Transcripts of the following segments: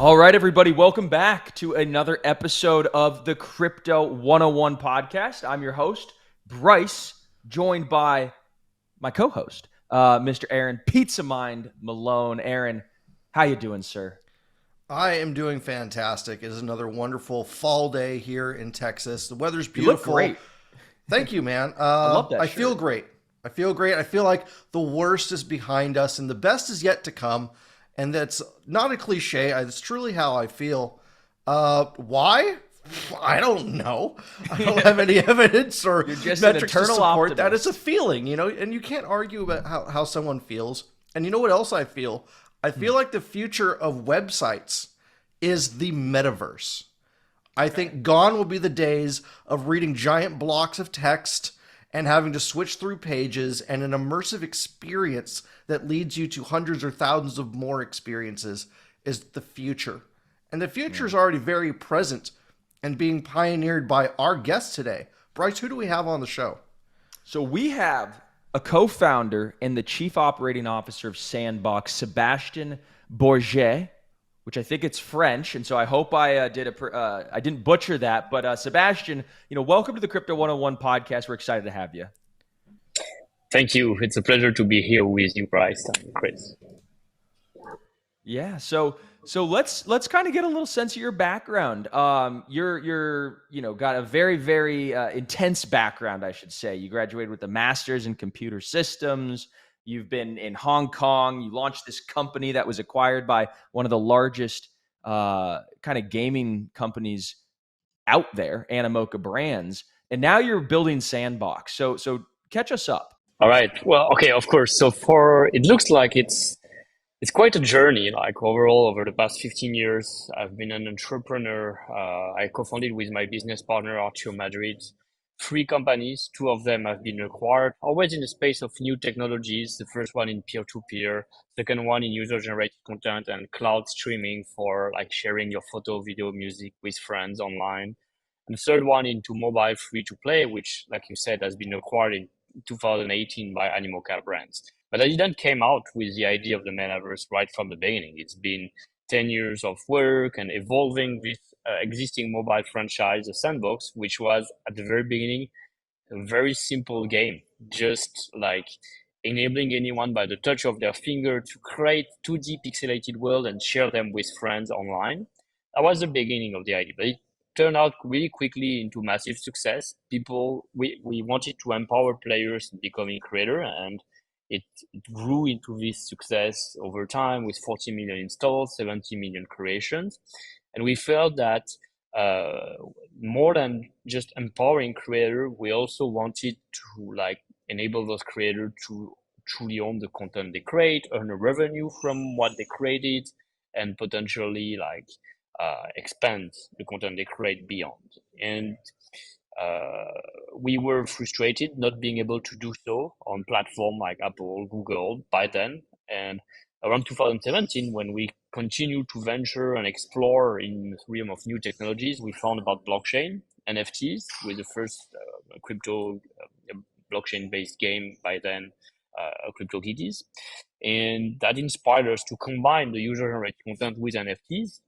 All right, everybody, welcome back to another episode of the Crypto 101 podcast. I'm your host, Bryce, joined by my co-host, Mr. Aaron Pizza Mind Malone. Aaron, how you doing, sir? I am doing fantastic. It is another wonderful fall day here in Texas. The weather's You look beautiful. great. Thank you, man. I love that I feel shirt. great. I feel great. I feel like the worst is behind us and the best is yet to come. And that's not a cliche. It's truly how I feel. Why? I don't know. I don't have any evidence or You're just an metrics to eternal support that. It's a optimist. feeling, and you can't argue about how someone feels. And you know what else I feel? I feel like the future of websites is the metaverse. I think gone will be the days of reading giant blocks of text and having to switch through pages, and an immersive experience that leads you to hundreds or thousands of more experiences is the future. And the future is already very present and being pioneered by our guest today. Bryce, who do we have on the show? So we have a co-founder and the chief operating officer of Sandbox, Sebastian Borget, which I think it's French, and so I hope I didn't butcher that. But Sebastian, welcome to the Crypto 101 podcast. We're excited to have you. Thank you. It's a pleasure to be here with you, Bryce and Chris. Yeah, so let's kind of get a little sense of your background. You're got a very intense background, I should say. You graduated with a master's in computer systems. You've been in Hong Kong. You launched this company that was acquired by one of the largest kind of gaming companies out there, Animoca Brands, and now you're building Sandbox. So catch us up. All right. Well, okay, of course. So it looks like it's quite a journey. Like overall, over the past 15 years, I've been an entrepreneur. I co-founded with my business partner, Arturo Madrid, 3 companies. 2 of them have been acquired, always in the space of new technologies. The first one in peer-to-peer, second one in user-generated content and cloud streaming for like sharing your photo, video, music with friends online. And the third one into mobile free-to-play, which, like you said, has been acquired in 2018 by Animoca Brands. But I didn't came out with the idea of the metaverse right from the beginning. It's been 10 years of work and evolving this existing mobile franchise, the Sandbox, which was at the very beginning a very simple game, just like enabling anyone by the touch of their finger to create 2D pixelated world and share them with friends online. That was the beginning of the idea, but it turned out really quickly into massive success. We wanted to empower players in becoming creator, and it grew into this success over time with 40 million installs, 70 million creations. And we felt that more than just empowering creator, we also wanted to like enable those creators to truly own the content they create, earn a revenue from what they created, and potentially like expand the content they create beyond. And we were frustrated not being able to do so on platform like Apple, Google by then. And around 2017, when we continued to venture and explore in the realm of new technologies, we found about blockchain, NFTs, with the first crypto blockchain-based game by then, CryptoKitties. And that inspired us to combine the user-generated content with NFTs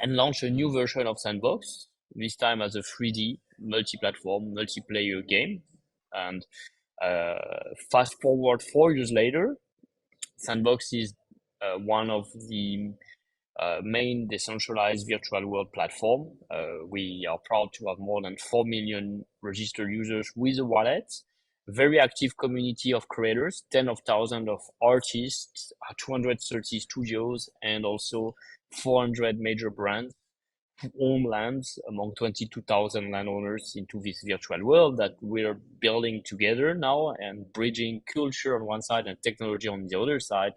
and launch a new version of Sandbox, this time as a 3D multi-platform, multiplayer game. And fast forward 4 years later, Sandbox is one of the main decentralized virtual world platform. We are proud to have more than 4 million registered users with a wallet, very active community of creators, 10,000 of artists, 230 studios, and also 400 major brands who own lands among 22,000 landowners into this virtual world that we're building together now and bridging culture on one side and technology on the other side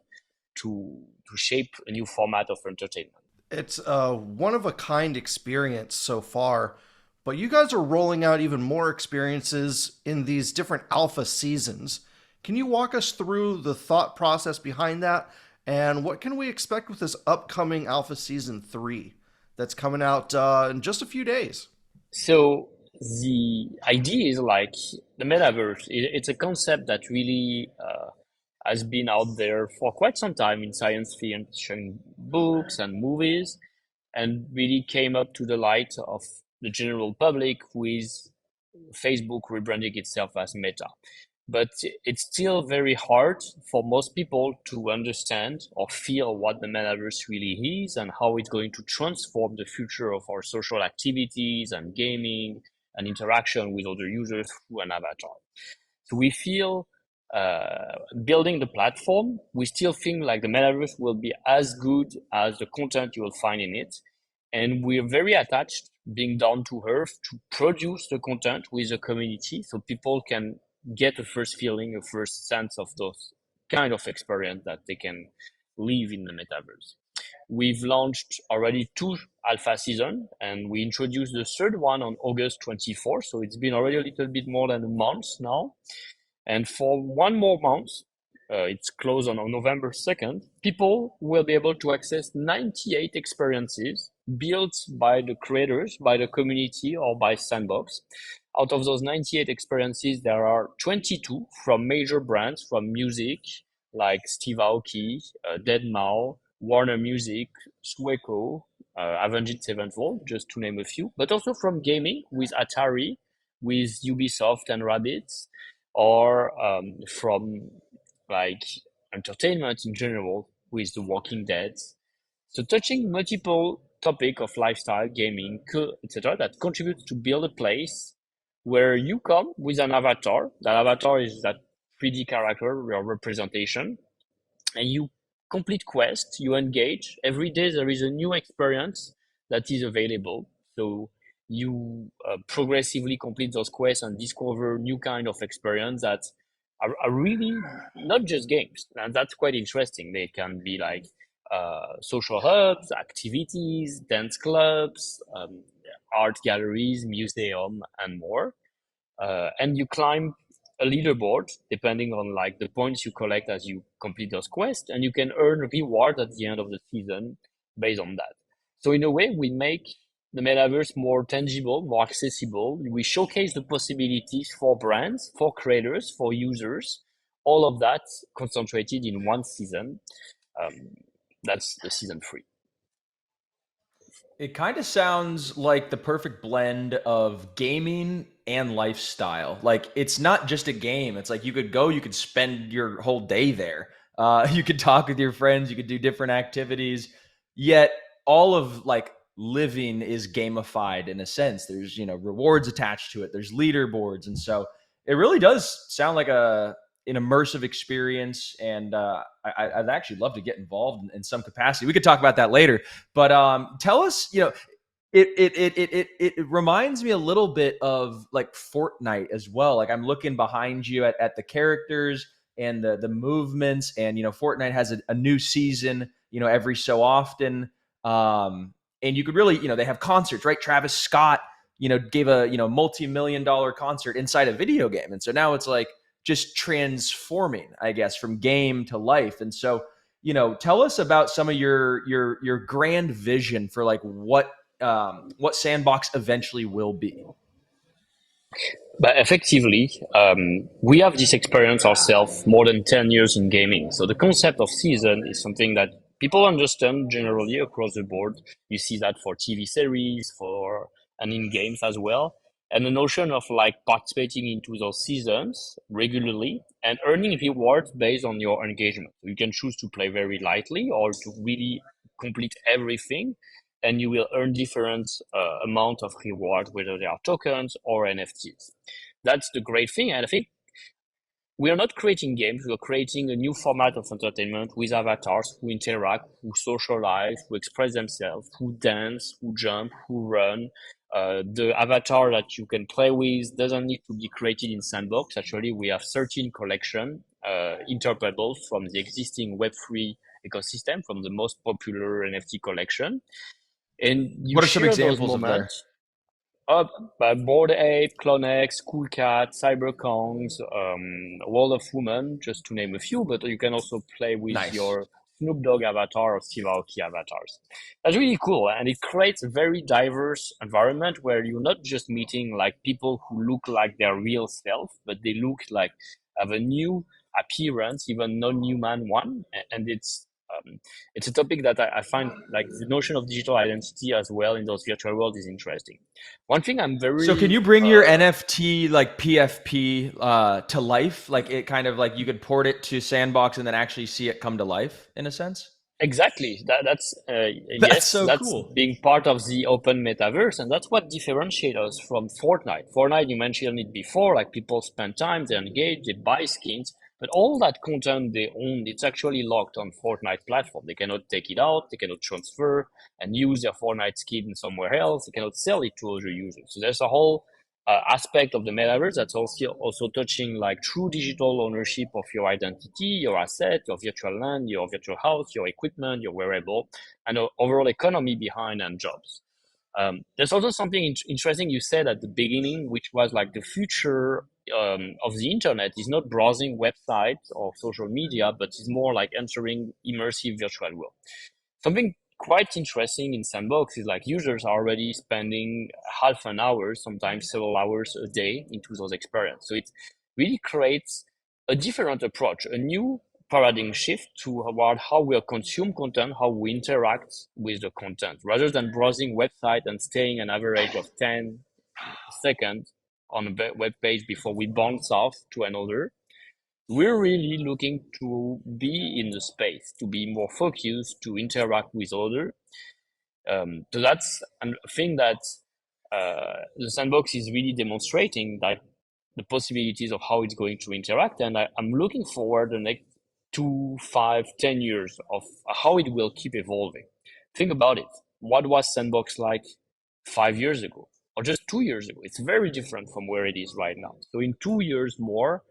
to shape a new format of entertainment. It's a one of a kind experience so far, but you guys are rolling out even more experiences in these different alpha seasons. Can you walk us through the thought process behind that? And what can we expect with this upcoming Alpha Season 3 that's coming out in just a few days? So the idea is like the metaverse. It's a concept that really has been out there for quite some time in science fiction books and movies. and really came up to the light of the general public with Facebook rebranding itself as Meta. But it's still very hard for most people to understand or feel what the metaverse really is and how it's going to transform the future of our social activities and gaming and interaction with other users through an avatar. So we feel building the platform, we still think like the metaverse will be as good as the content you will find in it. And we're very attached, being down to earth, to produce the content with the community so people can get a first feeling, a first sense of those kind of experience that they can live in the metaverse. We've launched already 2 alpha season, and we introduced the third one on August 24th. So it's been already a little bit more than a month now. And for 1 more month, it's closed on November 2nd, people will be able to access 98 experiences built by the creators, by the community, or by Sandbox. Out of those 98 experiences, there are 22 from major brands, from music, like Steve Aoki, Deadmau, Warner Music, Sueco, Avenged Sevenfold, just to name a few, but also from gaming with Atari, with Ubisoft and Rabbids, or from like entertainment in general with The Walking Dead. So touching multiple topic of lifestyle, gaming, etc., that contributes to build a place where you come with an avatar. That avatar is that 3D character, your representation, and you complete quest, you engage. Every day there is a new experience that is available. So you progressively complete those quests and discover new kind of experience that are really not just games. And that's quite interesting. They can be like social hubs, activities, dance clubs, art galleries, museum, and more. And you climb a leaderboard depending on like the points you collect as you complete those quests, and you can earn reward at the end of the season based on that. So in a way, we make the metaverse more tangible, more accessible. We showcase the possibilities for brands, for creators, for users, all of that concentrated in one season. Um, that's the season 3. It kind of sounds like the perfect blend of gaming and lifestyle. Like it's not just a game. It's like you could go, you could spend your whole day there. You could talk with your friends, you could do different activities. Yet all of like living is gamified in a sense. There's rewards attached to it. There's leaderboards, and so it really does sound like an immersive experience. And I'd actually love to get involved in some capacity. We could talk about that later. But tell us, it reminds me a little bit of like Fortnite as well. Like I'm looking behind you at the characters and the movements, and Fortnite has a new season, every so often. And you could really, they have concerts, right? Travis Scott, gave a multi-million-dollar concert inside a video game, and so now it's like just transforming, I guess, from game to life. And so, tell us about some of your grand vision for like what Sandbox eventually will be. But effectively, we have this experience ourselves more than 10 years in gaming. So the concept of season is something that people understand generally across the board. You see that for TV series, and in games as well. And the notion of like participating into those seasons regularly and earning rewards based on your engagement. You can choose to play very lightly or to really complete everything, and you will earn different amount of reward, whether they are tokens or NFTs. That's the great thing. And I think we are not creating games, we are creating a new format of entertainment with avatars who interact, who socialize, who express themselves, who dance, who jump, who run. The avatar that you can play with doesn't need to be created in Sandbox. Actually, we have 13 collection interpretable from the existing Web3 ecosystem, from the most popular NFT collection. And you What are some share those examples of there? moments. Bored Ape, Clonex, Cool Cat, Cyberkongs, World of Women, just to name a few, but you can also play with Nice. your Snoop Dogg avatar or Steve Aoki avatars. That's really cool, and it creates a very diverse environment where you're not just meeting like people who look like their real self, but they look like have a new appearance, even non-human one, and it's It's a topic that I find like the notion of digital identity as well in those virtual worlds is interesting. One thing I'm So can very you bring your NFT like PFP to life? Like it kind of like you could port it to Sandbox and then actually see it come to life in a sense? exactly. That's That's yes, so that's cool. being part of the open metaverse, and that's what differentiates us from Fortnite. Fortnite, you mentioned it before, like people spend time, they engage, they buy skins, but all that content they own, it's actually locked on Fortnite platform. They cannot take it out, they cannot transfer and use their Fortnite skin somewhere else. They cannot sell it to other users. So there's a whole aspect of the metaverse that's also touching like true digital ownership of your identity, your asset, your virtual land, your virtual house, your equipment, your wearable, and the overall economy behind and jobs. There's also something interesting you said at the beginning, which was like the future of the internet is not browsing websites or social media, but is more like entering immersive virtual world. Something quite interesting in Sandbox is like users are already spending half an hour, sometimes several hours a day into those experiences. So it really creates a different approach, a new paradigm shift toward how we consume content, how we interact with the content, rather than browsing website and staying an average of 10 seconds on a web page before we bounce off to another. We're really looking to be in the space, to be more focused, to interact with others. So that's a thing that the sandbox is really demonstrating that the possibilities of how it's going to interact. And I'm looking forward the next 2, 5, 10 years of how it will keep evolving. Think about it. What was sandbox like 5 years ago or just 2 years ago? It's very different from where it is right now. So in 2 years more,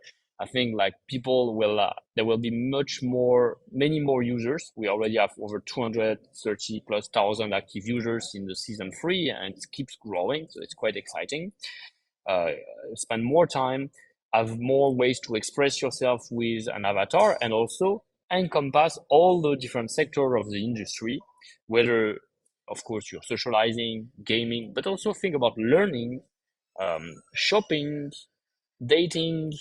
I think like people will, there will be many more users. We already have over 230 plus thousand active users in the season 3 and it keeps growing. So it's quite exciting. Uh, Spend more time, have more ways to express yourself with an avatar and also encompass all the different sectors of the industry, whether of course you're socializing, gaming, but also think about learning, shopping, dating,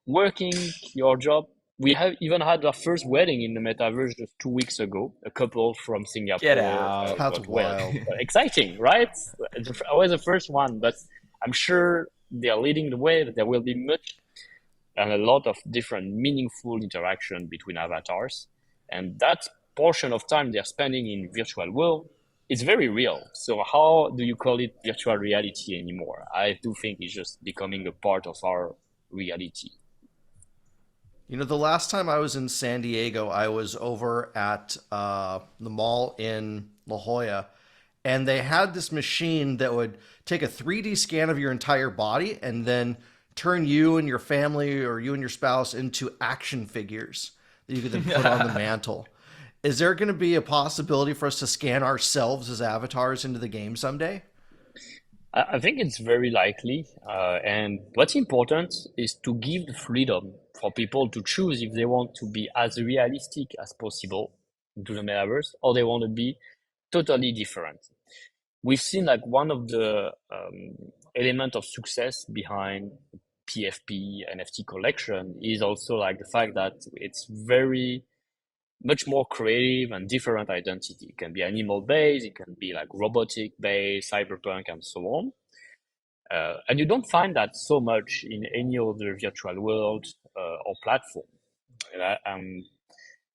working, your job. We have even had our first wedding in the metaverse just 2 weeks ago. A couple from Get Singapore out. That's got well. wild. Exciting, right? I was the first one, but I'm sure they are leading the way. There will be much and a lot of different meaningful interaction between avatars, and that portion of time they're spending in virtual world is very real. So how do you call it virtual reality anymore? I do think it's just becoming a part of our reality. You know, the last time I was in San Diego, I was over at the mall in La Jolla, and they had this machine that would take a 3D scan of your entire body and then turn you and your family or you and your spouse into action figures that you could then put on the mantle. Is there going to be a possibility for us to scan ourselves as avatars into the game someday? I think it's very likely. And what's important is to give the freedom for people to choose if they want to be as realistic as possible into the metaverse or they want to be totally different. We've seen like one of the element of success behind PFP NFT collection is also like the fact that it's very much more creative and different identity. It can be animal based, it can be like robotic based, cyberpunk, and so on. And you don't find that so much in any other virtual world or platform.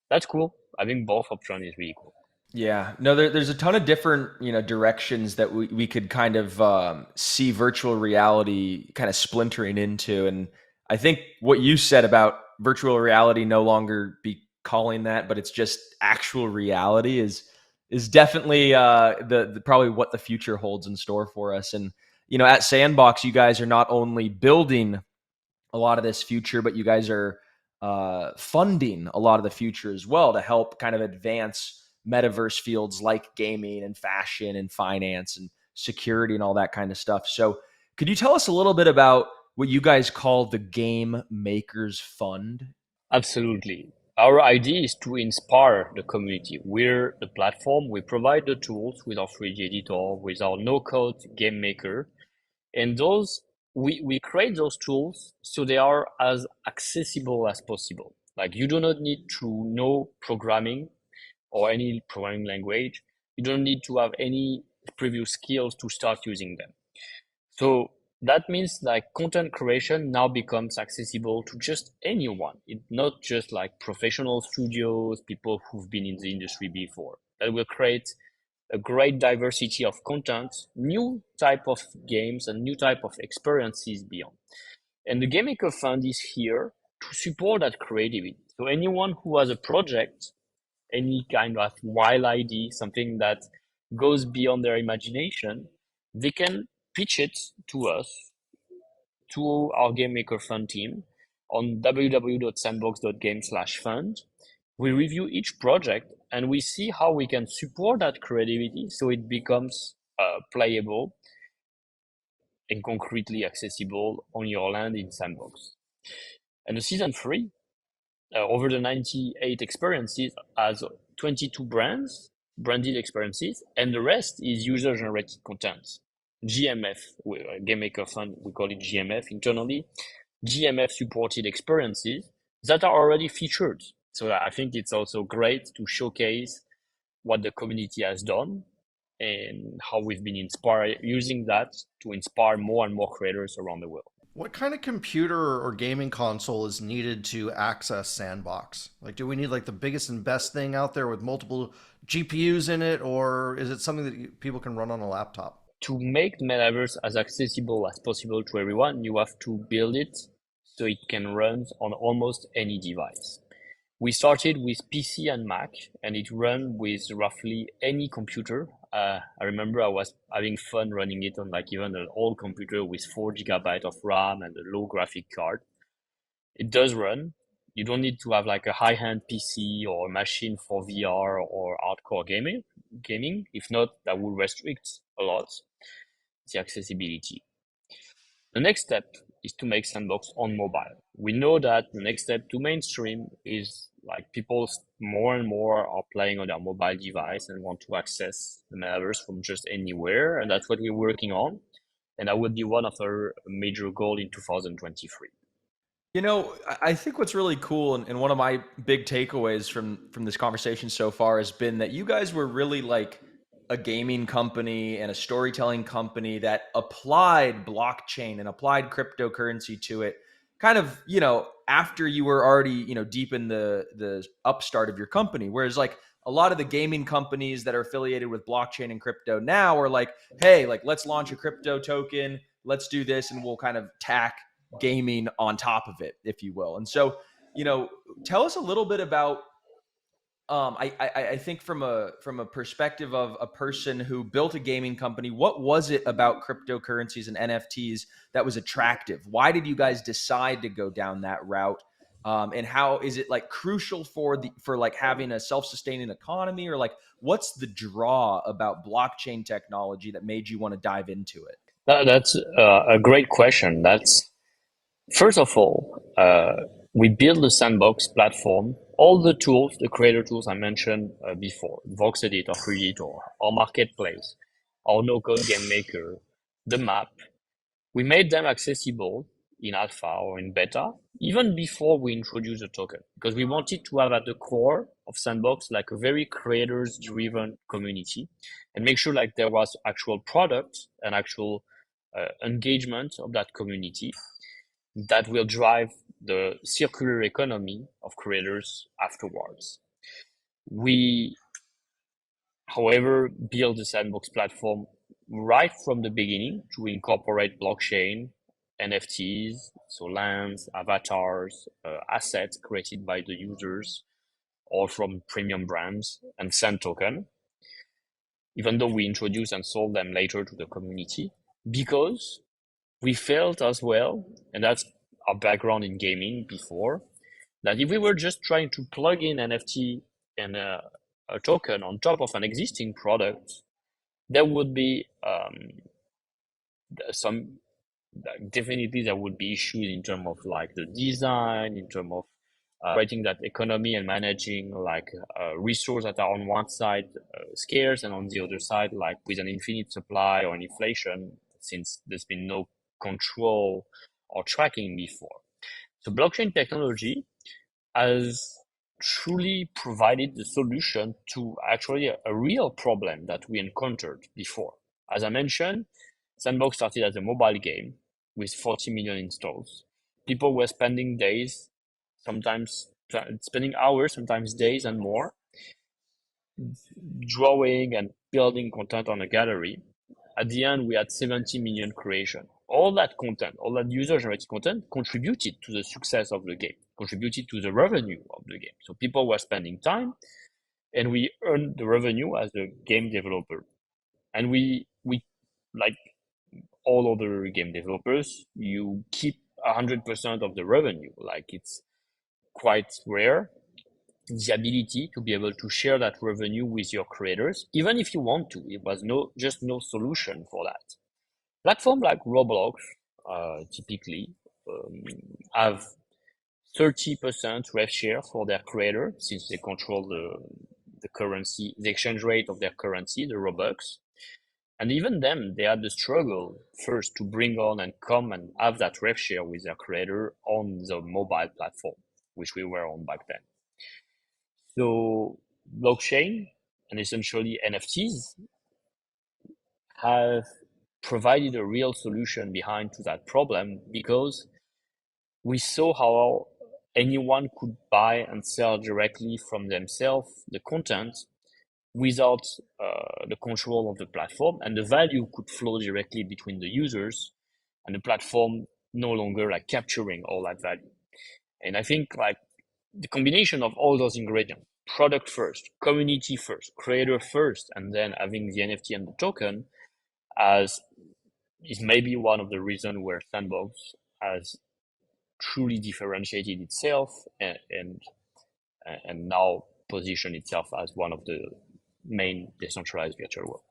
That's cool. I think both options is really cool. Yeah, no, there's a ton of different, directions that we could kind of see virtual reality kind of splintering into. And I think what you said about virtual reality no longer be calling that, but it's just actual reality is definitely the probably what the future holds in store for us. And at Sandbox, you guys are not only building a lot of this future, but you guys are funding a lot of the future as well to help kind of advance metaverse fields like gaming and fashion and finance and security and all that kind of stuff. So, could you tell us a little bit about what you guys call the Game Makers Fund? Absolutely. Our idea is to inspire the community. We're the platform. We provide the tools with our 3D editor, with our no-code game maker, and those we create those tools so they are as accessible as possible. Like you do not need to know programming or any programming language. You don't need to have any previous skills to start using them. So that means like content creation now becomes accessible to just anyone. It's not just like professional studios, people who've been in the industry before. That will create a great diversity of content, new type of games and new type of experiences beyond. And the Game Maker Fund is here to support that creativity. So anyone who has a project, any kind of wild idea, something that goes beyond their imagination, they can pitch it to us, to our Game Maker Fund team on www.sandbox.game/fund. We review each project and we see how we can support that creativity so it becomes playable and concretely accessible on your land in Sandbox. And the season 3, over the 98 experiences, has 22 branded experiences, and the rest is user-generated content. GMF, Game Maker Fund, we call it GMF internally. GMF supported experiences that are already featured. So I think it's also great to showcase what the community has done and how we've been inspired using that to inspire more and more creators around the world. What kind of computer or gaming console is needed to access Sandbox? Like, do we need like the biggest and best thing out there with multiple GPUs in it, or is it something that people can run on a laptop? To make the Metaverse as accessible as possible to everyone, you have to build it so it can run on almost any device. We started with PC and Mac, and it ran with roughly any computer. I remember I was having fun running it on like even an old computer with 4 GB of RAM and a low graphic card. It does run. You don't need to have like a high-end PC or machine for VR or hardcore gaming. If not, that would restrict a lot the accessibility. The next step is to make Sandbox on mobile. We know that the next step to mainstream is like people more and more are playing on their mobile device and want to access the Metaverse from just anywhere, and that's what we're working on. And that would be one of our major goals in 2023. You know, I think what's really cool, and one of my big takeaways from this conversation so far has been that you guys were really like a gaming company and a storytelling company that applied blockchain and applied cryptocurrency to it, kind of, after you were already, deep in the upstart of your company. Whereas like a lot of the gaming companies that are affiliated with blockchain and crypto now are like, hey, like let's launch a crypto token, let's do this, and we'll kind of tack gaming on top of it, if you will. And so, tell us a little bit about. I think from a perspective of a person who built a gaming company, what was it about cryptocurrencies and NFTs that was attractive? Why did you guys decide to go down that route? And how is it like crucial for like having a self-sustaining economy, or like what's the draw about blockchain technology that made you want to dive into it? That's a great question. That's First of all, we build the Sandbox platform. All the tools, the creator tools I mentioned before, VoxEdit or Creator, our marketplace, our no-code game maker, the map, we made them accessible in alpha or in beta, even before we introduced the token, because we wanted to have at the core of Sandbox like a very creators-driven community, and make sure like there was actual product and actual engagement of that community that will drive the circular economy of creators afterwards. We, however, build the Sandbox platform right from the beginning to incorporate blockchain, NFTs, so lands, avatars, assets created by the users or from premium brands, and Sand token, even though we introduce and sold them later to the community, because we felt as well, and that's our background in gaming before, that if we were just trying to plug in NFT and a token on top of an existing product, there would be definitely there would be issues in terms of like the design, in terms of writing that economy and managing like resources that are on one side scarce and on the other side like with an infinite supply or an inflation, since there's been no control or tracking before. So blockchain technology has truly provided the solution to actually a real problem that we encountered before. As I mentioned, Sandbox started as a mobile game with 40 million installs. People were spending days, sometimes spending hours, sometimes days and more, drawing and building content on a gallery. At the end, we had 70 million creation. All that content, all that user-generated content contributed to the success of the game, contributed to the revenue of the game. So people were spending time, and we earned the revenue as a game developer. And we like all other game developers, you keep 100% of the revenue. Like, it's quite rare, the ability to be able to share that revenue with your creators, even if you want to. It was just no solution for that. Platforms like Roblox typically have 30% rev share for their creator, since they control the currency, the exchange rate of their currency, the Robux. And even them, they had the struggle first to bring on and come and have that rev share with their creator on the mobile platform, which we were on back then. So blockchain and essentially NFTs have provided a real solution behind to that problem, because we saw how anyone could buy and sell directly from themselves the content without the control of the platform, and the value could flow directly between the users, and the platform no longer like capturing all that value. And I think like the combination of all those ingredients, product first, community first, creator first, and then having the NFT and the token, as is maybe one of the reasons where Sandbox has truly differentiated itself and now position itself as one of the main decentralized virtual world.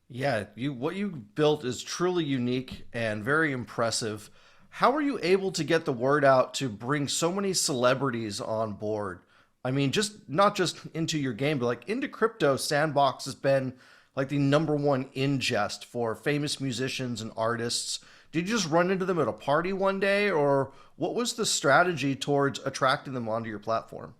Yeah, what you built is truly unique and very impressive. How are you able to get the word out to bring so many celebrities on board? I mean, just not just into your game, but like into crypto, Sandbox has been like the number one ingest for famous musicians and artists. Did you just run into them at a party one day, or what was the strategy towards attracting them onto your platform?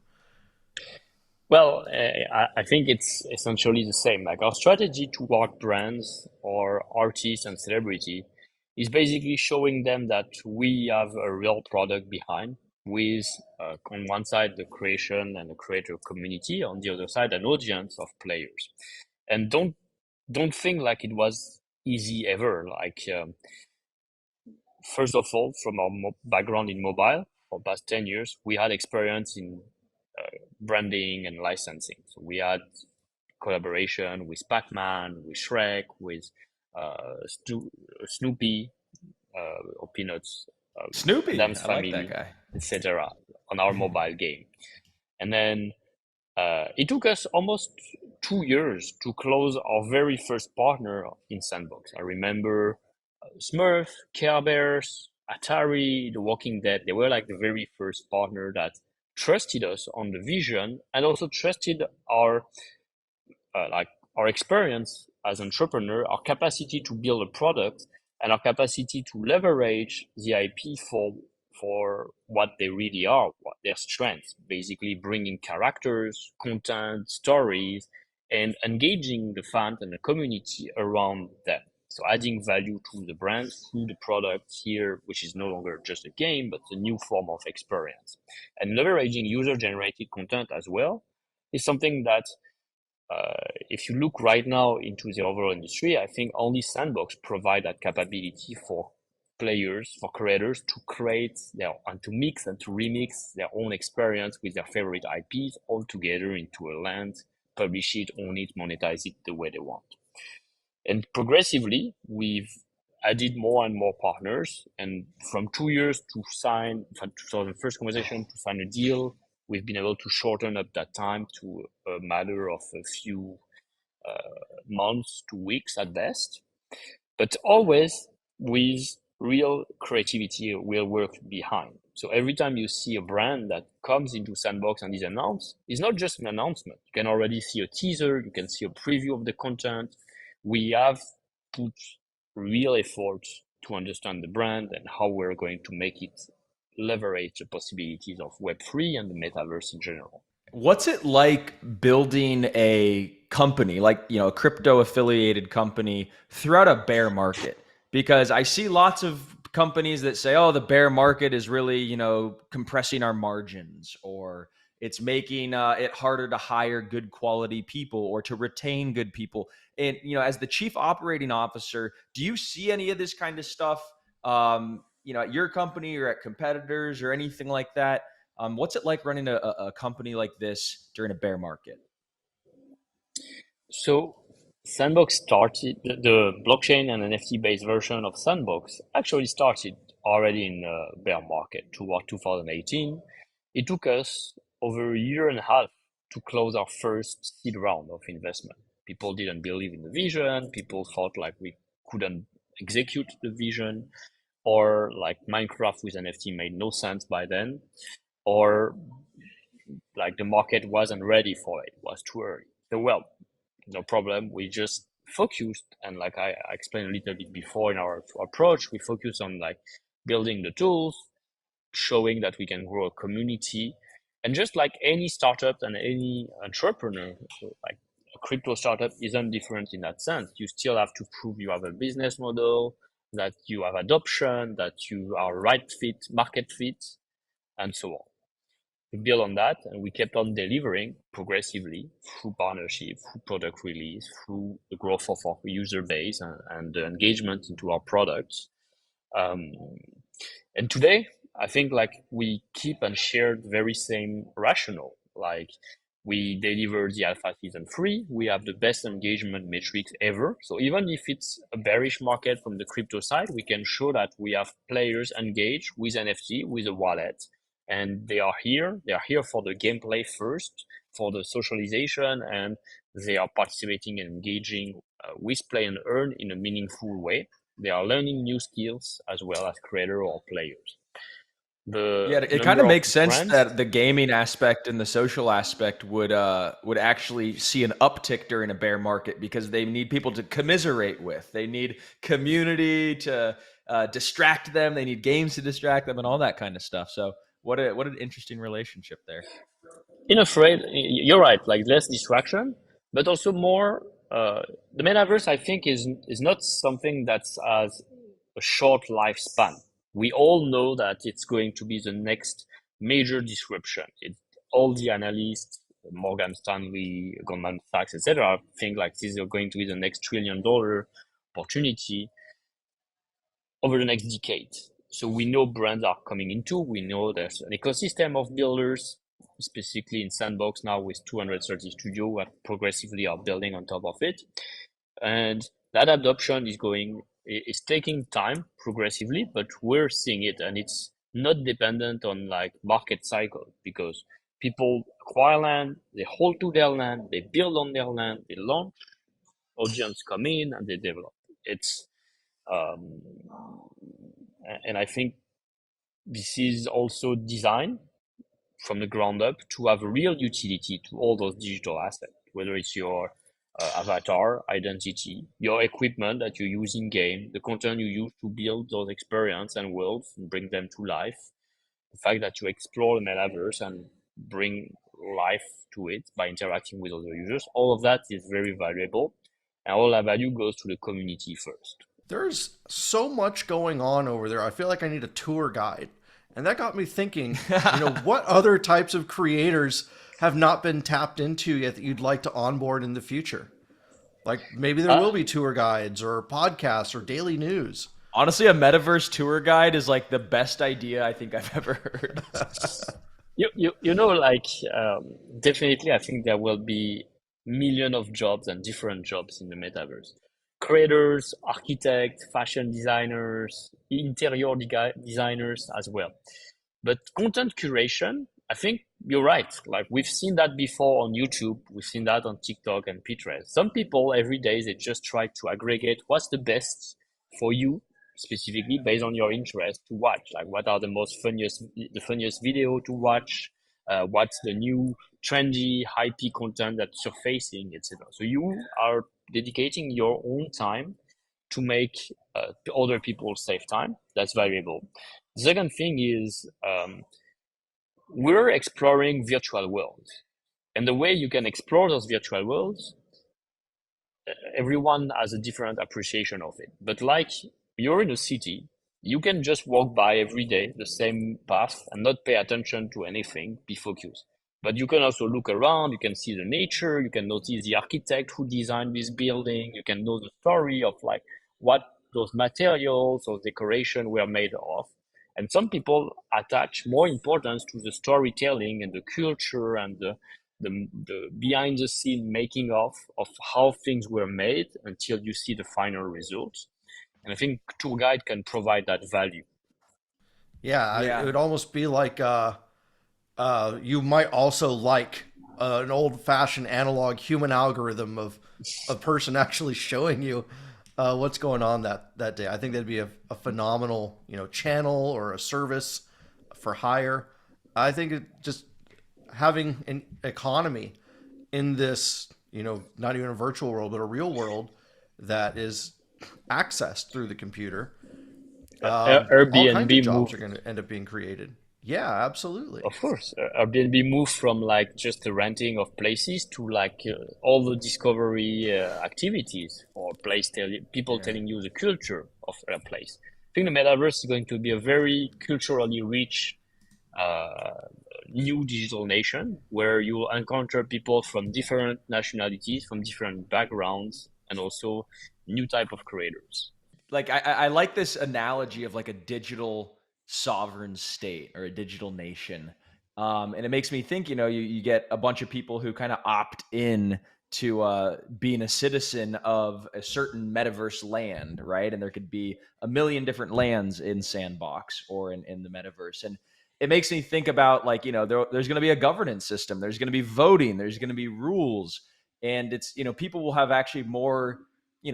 Well, I think it's essentially the same. Like, our strategy toward brands or artists and celebrity is basically showing them that we have a real product behind, with on one side the creation and the creator community, on the other side an audience of players. And don't think like it was easy ever. Like, first of all, from our background in mobile for past 10 years, we had experience in branding and licensing. So we had collaboration with Pac-Man, with Shrek, with Snoopy, or Peanuts, Snoopy, Adam's I like that Family, guy. etc. on our mobile game. And then it took us almost 2 years to close our very first partner in Sandbox. I remember Smurf, Care Bears, Atari, The Walking Dead. They were like the very first partner that trusted us on the vision, and also trusted our like our experience as entrepreneur, our capacity to build a product, and our capacity to leverage the IP for what they really are, what their strengths, basically bringing characters, content, stories, and engaging the fans and the community around them. So adding value to the brand through the product here, which is no longer just a game, but a new form of experience. And leveraging user-generated content as well is something that if you look right now into the overall industry, I think only Sandbox provide that capability for players, for creators to create their and to mix and to remix their own experience with their favorite IPs all together into a land, publish it, own it, monetize it the way they want. And progressively, we've added more and more partners. And from 2 years to sign, so the first conversation to sign a deal, we've been able to shorten up that time to a matter of a few months to weeks at best, but always with real creativity, real work behind. So every time you see a brand that comes into Sandbox and is announced, it's not just an announcement. You can already see a teaser, you can see a preview of the content. We have put real effort to understand the brand and how we're going to make it leverage the possibilities of Web3 and the metaverse in general. What's it like building a company, like, a crypto affiliated company throughout a bear market? Because I see lots of companies that say, oh, the bear market is really, compressing our margins, or it's making it harder to hire good quality people or to retain good people. And, as the chief operating officer, do you see any of this kind of stuff, at your company or at competitors or anything like that? What's it like running a company like this during a bear market? So Sandbox started, the blockchain and NFT based version of Sandbox actually started already in the bear market toward 2018. It took us over a year and a half to close our first seed round of investment. People didn't believe in the vision. People thought like we couldn't execute the vision, or like Minecraft with NFT made no sense by then, or like the market wasn't ready for it. It was too early. So well, no problem. We just focused, and like I explained a little bit before in our approach, we focus on like building the tools, showing that we can grow a community, and just like any startup and any entrepreneur, so like a crypto startup isn't different in that sense. You still have to prove you have a business model, that you have adoption, that you are right fit, market fit, and so on. We built on that, and we kept on delivering progressively through partnership, through product release, through the growth of our user base and the engagement into our products. Um, and today, I think like we keep and share the very same rationale. Like we deliver the alpha season 3, we have the best engagement metrics ever. So even if it's a bearish market from the crypto side, we can show that we have players engaged with NFT, with a wallet, and they are here. They are here for the gameplay first, for the socialization, and they are participating and engaging with play and earn in a meaningful way. They are learning new skills as well as creator or players. Yeah, The it kind number of of makes sense brands, that the gaming aspect and the social aspect would actually see an uptick during a bear market because they need people to commiserate with. They need community to distract them. They need games to distract them, and all that kind of stuff. So what an interesting relationship there. in a phrase, you're right, like less distraction, but also more. The metaverse, I think, is not something that's as a short lifespan. We all know that it's going to be the next major disruption. All the analysts, Morgan Stanley, Goldman Sachs, etc., think like this is going to be the next $1 trillion opportunity over the next decade. So we know brands are coming into, we know there's an ecosystem of builders, specifically in Sandbox now with 230 studios that progressively are building on top of it. And that adoption is taking time progressively, but we're seeing it, and it's not dependent on like market cycle, because people acquire land, they hold to their land, they build on their land, they launch, audience come in and they develop. It's um, and I think this is also designed from the ground up to have a real utility to all those digital assets, whether it's your avatar, identity, your equipment that you use in game, the content you use to build those experiences and worlds and bring them to life, the fact that you explore the metaverse and bring life to it by interacting with other users, all of that is very valuable. And all that value goes to the community first. There's so much going on over there. I feel like I need a tour guide. And that got me thinking, what other types of creators have not been tapped into yet that you'd like to onboard in the future? Like maybe there will Uh, be tour guides or podcasts or daily news. Honestly, a metaverse tour guide is like the best idea I think I've ever heard. you know, like definitely, I think there will be million of jobs and different jobs in the metaverse. Creators, architects, fashion designers, interior designers as well. But content curation, I think you're right. Like we've seen that before on YouTube, we've seen that on TikTok and Pinterest. Some people every day they just try to aggregate what's the best for you specifically based on your interest to watch. Like what are the funniest video to watch, what's the new trendy, hypey content that's surfacing, etc. So you are dedicating your own time to make other people save time. That's valuable. The second thing is we're exploring virtual worlds. And the way you can explore those virtual worlds, everyone has a different appreciation of it. But like you're in a city, you can just walk by every day the same path and not pay attention to anything, be focused. But you can also look around, you can see the nature, you can notice the architect who designed this building, you can know the story of like what those materials or decoration were made of. And some people attach more importance to the storytelling and the culture and the behind the scene making of how things were made until you see the final results. And I think tour guide can provide that value. Yeah, it Yeah. would almost be like you might also like an old fashioned analog human algorithm of a person actually showing you what's going on that day. I think that'd be a phenomenal channel or a service for hire. I think it just having an economy in this not even a virtual world but a real world that is accessed through the computer. All kinds of Airbnb jobs moved, are going to end up being created. Yeah, absolutely. of course, Airbnb moved from like just the renting of places to like all the discovery activities or people Yeah. telling you the culture of a place. I think the metaverse is going to be a very culturally rich uh, new digital nation where you will encounter people from different nationalities, from different backgrounds, and also new type of creators. Like I like this analogy of like a digital sovereign state or a digital nation. And it makes me think, you get a bunch of people who kind of opt in to being a citizen of a certain metaverse land, right? And there could be a million different lands in Sandbox or in the metaverse. And it makes me think about like, there's going to be a governance system, there's going to be voting, there's going to be rules. And it's, people will have actually more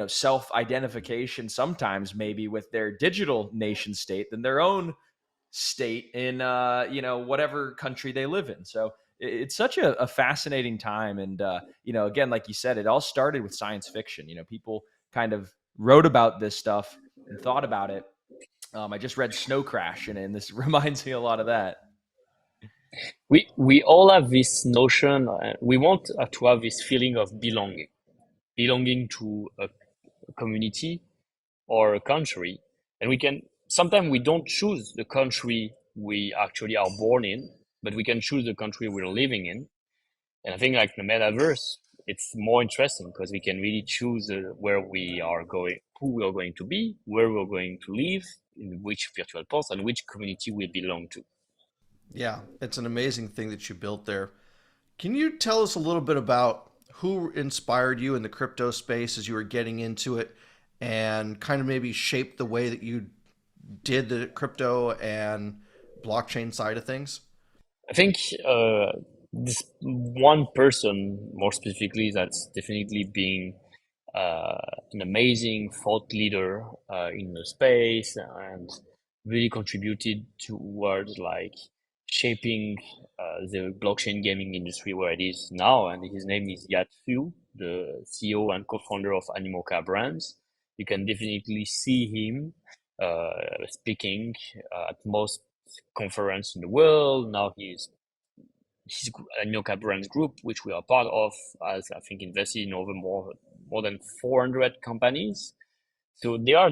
self identification sometimes maybe with their digital nation state than their own state in whatever country they live in. So it's such a fascinating time. And again, like you said, it all started with science fiction. People kind of wrote about this stuff and thought about it. I just read Snow Crash, and this reminds me a lot of that. We all have this notion. We want to have this feeling of belonging to a community or a country, and we can sometimes we don't choose the country we actually are born in, but we can choose the country we're living in. And I think like the metaverse, it's more interesting because we can really choose where we are going, who we are going to be, where we're going to live, in which virtual post, and which community we belong to. Yeah, it's an amazing thing that you built there. Can you tell us a little bit about who inspired you in the crypto space as you were getting into it and kind of maybe shaped the way that you did the crypto and blockchain side of things? I think this one person, more specifically, that's definitely being uh, an amazing thought leader in the space and really contributed towards like shaping the blockchain gaming industry where it is now. And his name is Yat Fu, the CEO and co-founder of Animoca Brands. You can definitely see him speaking at most conference in the world. Now his Animoca Brands Group, which we are part of, has I think invested in over more than 400 companies. So they are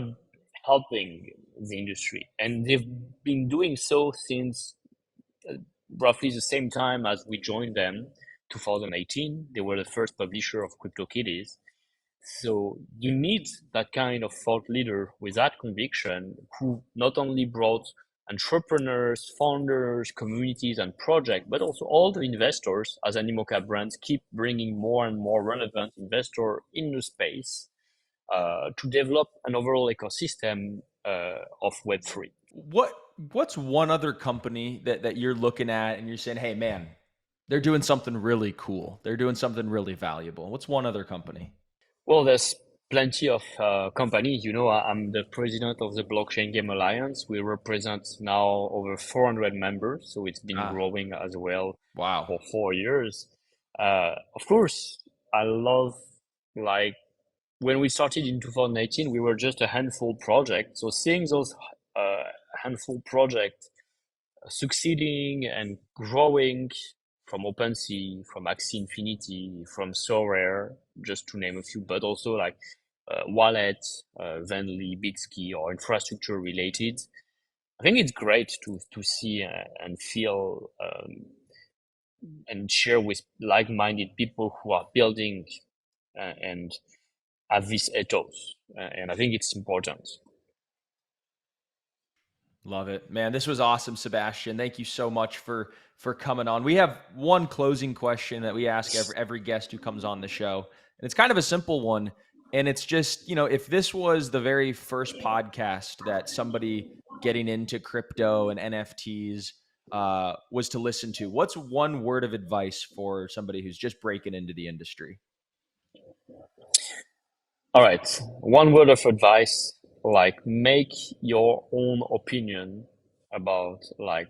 helping the industry, and they've been doing so since roughly the same time as we joined them, 2018. They were the first publisher of CryptoKitties. So you need that kind of thought leader with that conviction who not only brought entrepreneurs, founders, communities, and projects, but also all the investors as Animoca Brands keep bringing more and more relevant investor in the space to develop an overall ecosystem of Web3. What what's one other company that you're looking at and you're saying, hey man, they're doing something really cool. They're doing something really valuable. What's one other company? Well, there's plenty of companies. You know, I'm the president of the Blockchain Game Alliance. We represent now over 400 members, so it's been Ah, growing as well wow. for 4 years. Of course, I love like when we started in 2018, we were just a handful project. So seeing those handful projects succeeding and growing from OpenSea, from Axie Infinity, from SoRare, just to name a few, but also like wallet, Venly, Bitski, or infrastructure related. I think it's great to see and feel and share with like-minded people who are building and have this ethos, and I think it's important. Love it, man. This was awesome, Sebastian. Thank you so much for coming on. We have one closing question that we ask every guest who comes on the show, and it's kind of a simple one. And it's just, if this was the very first podcast that somebody getting into crypto and NFTs was to listen to, what's one word of advice for somebody who's just breaking into the industry? All right, one word of advice, like make your own opinion about like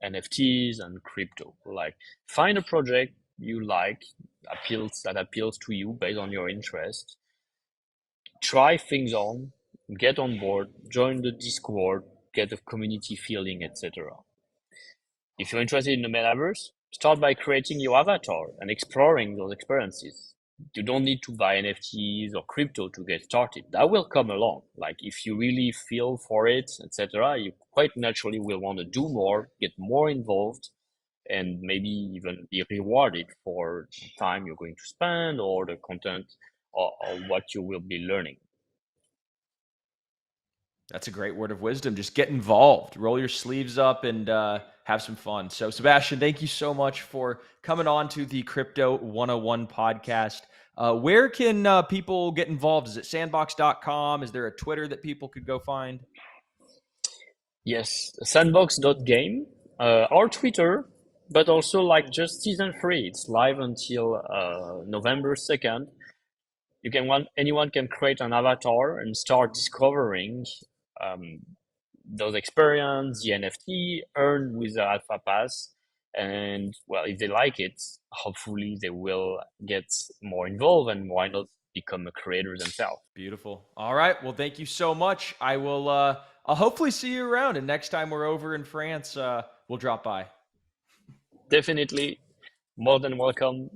NFTs and crypto. Like find a project you like, that appeals to you based on your interest. Try things on, get on board, join the Discord, get a community feeling, etc. If you're interested in the metaverse, start by creating your avatar and exploring those experiences. You don't need to buy NFTs or crypto to get started. That will come along. Like if you really feel for it, etc., you quite naturally will want to do more, get more involved, and maybe even be rewarded for the time you're going to spend or the content or what you will be learning. That's a great word of wisdom. Just get involved, roll your sleeves up, and have some fun. So, Sebastian, thank you so much for coming on to the Crypto 101 podcast. Where can people get involved? Is it sandbox.com? Is there a Twitter that people could go find? Yes, sandbox.game, or Twitter, but also like just season 3. It's live until November 2nd. Anyone can create an avatar and start discovering those experience, the NFT, earn with the Alpha Pass. And well, if they like it, hopefully they will get more involved and why not become a creator themselves. Beautiful. All right. Well, thank you so much. I'll hopefully see you around. And next time we're over in France, we'll drop by. Definitely more than welcome.